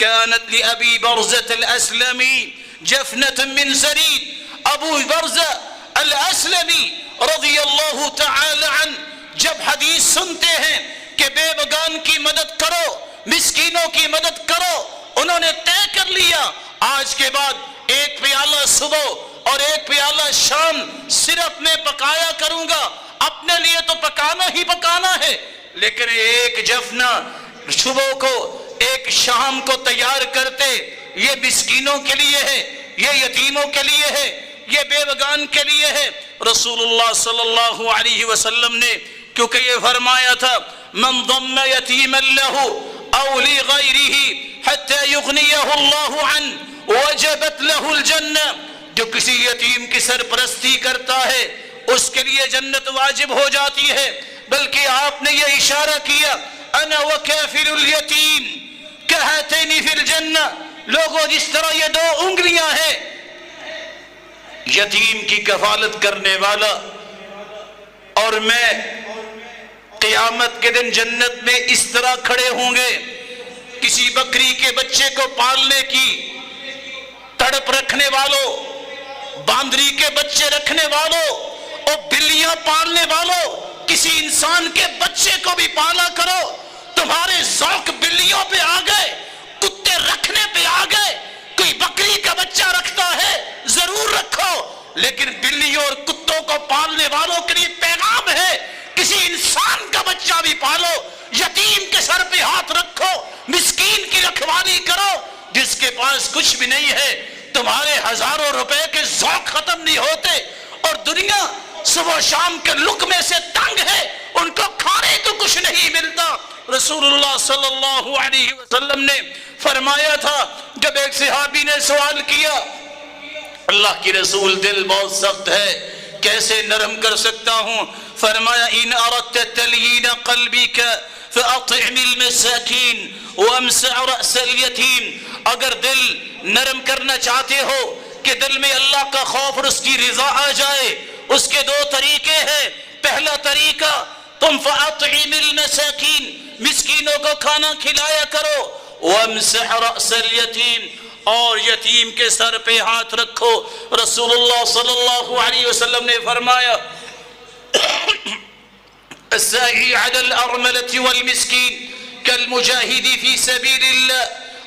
كانت لأبي برزة الأسلمي جفنة من زريد. ابو برزہ الاسلمی رضی اللہ تعالی عنہ جب حدیث سنتے ہیں کہ بے بگان کی مدد کرو، مسکینوں کی مدد کرو، انہوں نے طے کر لیا آج کے بعد ایک پیالہ صبح اور ایک پیالہ شام صرف میں پکایا کروں گا. اپنے لیے تو پکانا ہی پکانا ہے، لیکن ایک جفنا صبح کو ایک شام کو تیار کرتے، یہ مسکینوں کے لیے ہے، یہ یتیموں کے لیے ہے، یہ بے بگان کے لیے ہے. رسول اللہ صلی اللہ علیہ وسلم نے کیونکہ یہ فرمایا تھا من ضم یتیما له او لغیرہ حتی یغنیہ اللہ عنہ وجبت له الجنہ، جو کسی یتیم کی سرپرستی کرتا ہے اس کے لیے جنت واجب ہو جاتی ہے. بلکہ آپ نے یہ اشارہ کیا انا وکافل الیتیم کہاتین فی الجنہ. لوگوں جس طرح یہ دو انگلیاں ہیں، یتیم کی کفالت کرنے والا اور میں قیامت کے دن جنت میں اس طرح کھڑے ہوں گے. کسی بکری کے بچے کو پالنے کی تڑپ رکھنے والوں، باندری کے بچے رکھنے والوں اور بلیاں پالنے والوں، کسی انسان کے بچے کو بھی پالا کرو. تمہارے ذوق بلیوں پہ آ گئے، کتے رکھنے پہ آ گئے. کوئی بکری کا بچہ رکھتا ہے ضرور رکھو، لیکن بلیوں اور کتوں کو پالنے والوں کے لیے پیغام ہے کسی انسان کا بچہ بھی پالو، یتیم کے سر پہ ہاتھ رکھو، مسکین کی رکھوالی کرو. جس کے پاس کچھ بھی نہیں ہے، تمہارے ہزاروں روپے کے ذوق ختم نہیں ہوتے اور دنیا صبح شام کے لقمے سے تنگ ہے، ان کو کھانے کو کچھ نہیں ملتا. رسول اللہ صلی اللہ علیہ وسلم نے فرمایا تھا جب ایک صحابی نے سوال کیا اللہ کی رسول دل بہت سخت ہے، کیسے نرم کر سکتا ہوں؟ فرمایا ان اردت تلین قلبک فاطعم المساکین وامسع رأس الیتیم. اگر دل نرم کرنا چاہتے ہو کہ دل میں اللہ کا خوف اور اس کی رضا آ جائے، اس کے دو طریقے ہیں. پہلا طریقہ تم فاطعم المساکین، مسکینوں کو کھانا کھلایا کرو، وامسح رأس الیتیم، اور یتیم کے سر پہ ہاتھ رکھو. رسول اللہ صلی اللہ علیہ وسلم نے فرمایا الساعی علی الارملة والمسکین کالمجاہد فی سبیل اللہ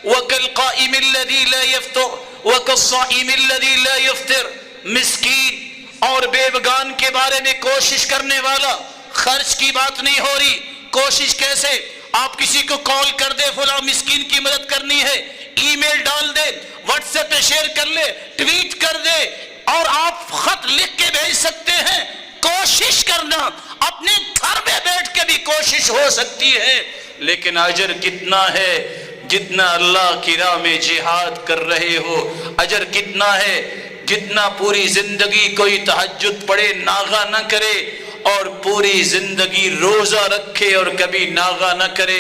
وکالقائم الذی لا یفطر وکالصائم الذی لا یفطر. مسکین اور بے بگان کے بارے میں کوشش کرنے والا، خرچ کی بات نہیں ہو رہی. کوشش کیسے؟ آپ کسی کو کال کر دے فلاں مسکین کی مدد کرنی ہے، ای میل ڈال دے، واٹس ایپ پہ شیئر کر لے، ٹویٹ کر دے، اور آپ خط لکھ کے بھیج سکتے ہیں. کوشش کرنا، اپنے گھر میں بیٹھ کے بھی کوشش ہو سکتی ہے، لیکن اجر کتنا ہے؟ جتنا اللہ کی راہ میں جہاد کر رہے ہو. اجر کتنا ہے؟ جتنا پوری زندگی کوئی تہجد پڑھے ناغہ نہ کرے اور پوری زندگی روزہ رکھے اور کبھی ناغہ نہ کرے.